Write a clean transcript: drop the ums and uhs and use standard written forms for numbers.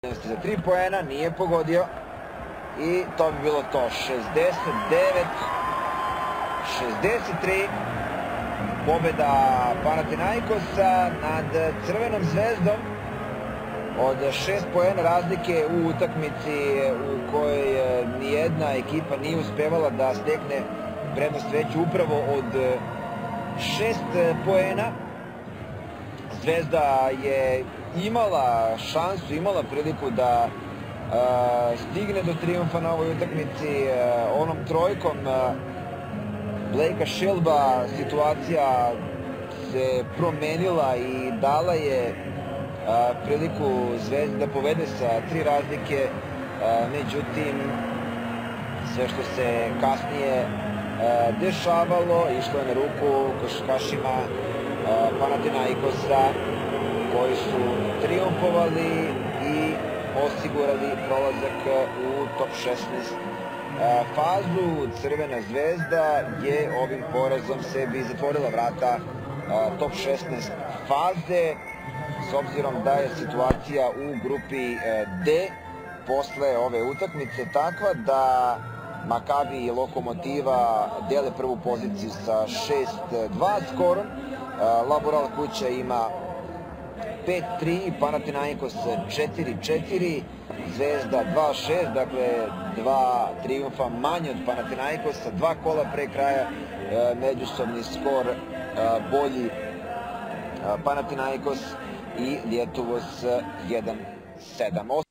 za 3 poena, nije pogodio i to bi bilo to. 69-63, pobjeda Panathinaikosa nad Crvenom zvezdom od 6 poena razlike u utakmici u kojoj nijedna ekipa nije uspevala da stekne prednost veću upravo od 6 poena. Zvezda je imala šansu, imala priliku da stigne do trijumfa na ovoj utakmici. Onom trojkom Blakea Shelba situacija se promenila i dala je priliku Zvezdi da povede sa 3 razlike. Međutim, sve što se kasnije dešavalo išlo je na ruku košarkašima Panathinaikosa, koji su trijumfovali i osigurali prolazak u top 16 fazu. Crvena zvezda je ovim porazom sebi zatvorila vrata top 16 faze, s obzirom da je situacija u grupi D posle ove utakmice takva da Makabi i Lokomotiva dele prvu poziciju sa 6-2 skorom. Laboral kuća ima 5-3, Panathinaikos 4-4, Zvezda 2-6, dakle 2 trijumfa manje od Panathinaikosa, 2 kola pre kraja, međusobni skor bolji Panathinaikos i Lietuvos 1-7.